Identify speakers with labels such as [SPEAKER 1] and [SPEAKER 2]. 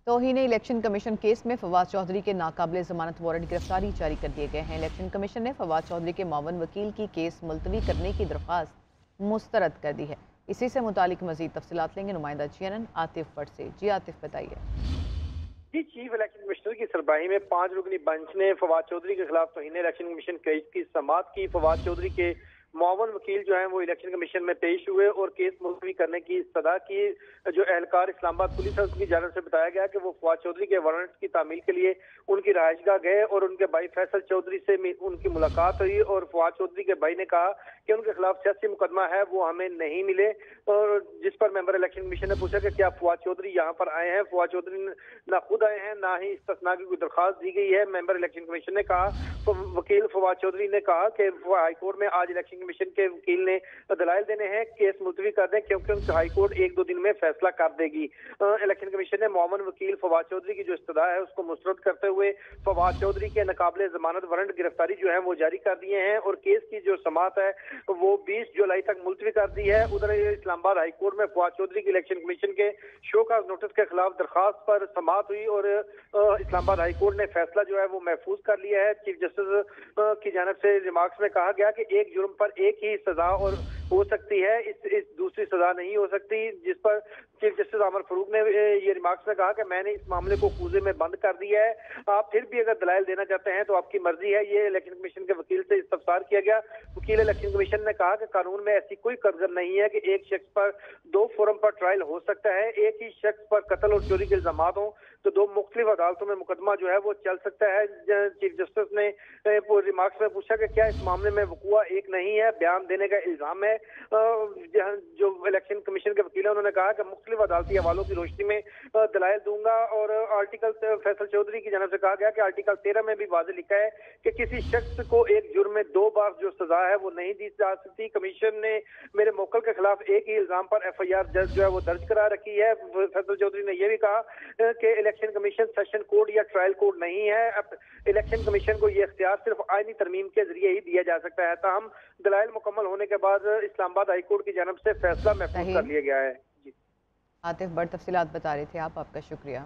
[SPEAKER 1] तौहीन election commission case में फवाद चौधरी के नाकाबिल जमानत वारंट गिरफ्तारी जारी कर दिए गए हैं। इलेक्शन कमीशन ने फवाद चौधरी के मावन वकील की केस मुलतवी करने की दरख्वास्त मुस्तरद कर दी है। इसी से मुतालिक मजीद तफसीलात लेंगे नुमाइंदा CNN आतिफ भट्ट से। जी आतिफ बताइए।
[SPEAKER 2] जी, चीफ इलेक्शन कमिश्नर की सरबराही में 5 रुकनी बेंच ने फवाद चौधरी के खिलाफ तौहीन इलेक्शन कमीशन केस की समाअत की। फवाद चौधरी के मुआवन वकील जो हैं वो इलेक्शन कमीशन में पेश हुए और केस मुलतवी करने की सदा की। जो एहलकार इस्लामाबाद पुलिस है उसकी जानिब से बताया गया कि वो फवाद चौधरी के वारंट की तामील के लिए उनकी रहायशगाह गए और उनके भाई फैसल चौधरी से उनकी मुलाकात हुई और फवाद चौधरी के भाई ने कहा कि उनके खिलाफ सियासी मुकदमा है, वो हमें नहीं मिले। और जिस पर मेंबर इलेक्शन कमीशन ने पूछा कि क्या फवाद चौधरी यहाँ पर आए हैं। फवाद चौधरी ना खुद आए हैं, ना ही इस्तिस्ना की कोई दरखास्त दी गई है। मेंबर इलेक्शन कमीशन ने कहा, तो वकील फवाद चौधरी ने कहा कि हाईकोर्ट में आज इलेक्शन कमीशन के वकील ने दलाइल देने हैं, केस मुलतवी कर दें क्योंकि हाईकोर्ट 1-2 दिन में फैसला कर देगी। इलेक्शन कमीशन ने मुआवन वकील फवाद चौधरी की जो इस्तदा है उसको मुस्तरद करते हुए फवाद चौधरी के नाकाबिल जमानत वारंट गिरफ्तारी जो है वो जारी कर दिए हैं और केस की जो समाअत है वो 20 जुलाई तक मुलतवी कर दी है। उधर इस्लामाबाद हाईकोर्ट में फवाद चौधरी की इलेक्शन कमीशन के शोकाज नोटिस के खिलाफ दरखास्त पर समाअत हुई और इस्लामाबाद हाईकोर्ट ने फैसला जो है वो महफूज कर लिया है। चीफ जस्टिस की जानिब से रिमार्क्स में कहा गया कि एक जुर्म पर एक ही सजा और हो सकती है, इस दूसरी सजा नहीं हो सकती। जिस पर चीफ जस्टिस अमर फरूक ने ये रिमार्क्स में कहा कि मैंने इस मामले को कूजे में बंद कर दिया है, आप फिर भी अगर दलाइल देना चाहते हैं तो आपकी मर्जी है। ये इलेक्शन कमीशन के वकील से इस्तफसार किया गया। वकील इलेक्शन कमीशन ने कहा कि कानून में ऐसी कोई कर्जर नहीं है कि एक शख्स पर 2 फोरम पर ट्रायल हो सकता है। एक ही शख्स पर कत्ल और चोरी के इल्जाम हो तो 2 मुख्तलिफ अदालतों में मुकदमा जो है वो चल सकता है। चीफ जस्टिस ने रिमार्क्स में पूछा कि क्या इस मामले में वकूआ एक नहीं है, बयान देने का इल्जाम है। जो इलेक्शन कमीशन के वकील है उन्होंने कहा कि मुख्तलिफ अदालती हवालों की रोशनी में दलाइल दूंगा। और आर्टिकल फैसल चौधरी की जानिब से कहा गया कि आर्टिकल 13 में भी वाज़ेह लिखा है कि किसी शख्स को एक जुर्म में 2 बार जो सजा है वो नहीं दी जा सकती। कमीशन ने मेरे मोकल के खिलाफ एक ही इल्जाम पर FIR जो है वो दर्ज करा रखी है। फैसल चौधरी ने यह भी कहा कि इलेक्शन कमीशन सेशन कोड या ट्रायल कोड नहीं है। अब इलेक्शन कमीशन को यह इख्तियार सिर्फ आईनी तरमीम के जरिए ही दिया जा सकता है। ताहम दलाइल मुकम्मल होने के बाद इस्लामाबाद हाईकोर्ट की जानिब से फैसला महफूज कर लिया गया है। जी
[SPEAKER 1] आतिफ बड़ तफसीलात बता रहे थे आप, आपका शुक्रिया।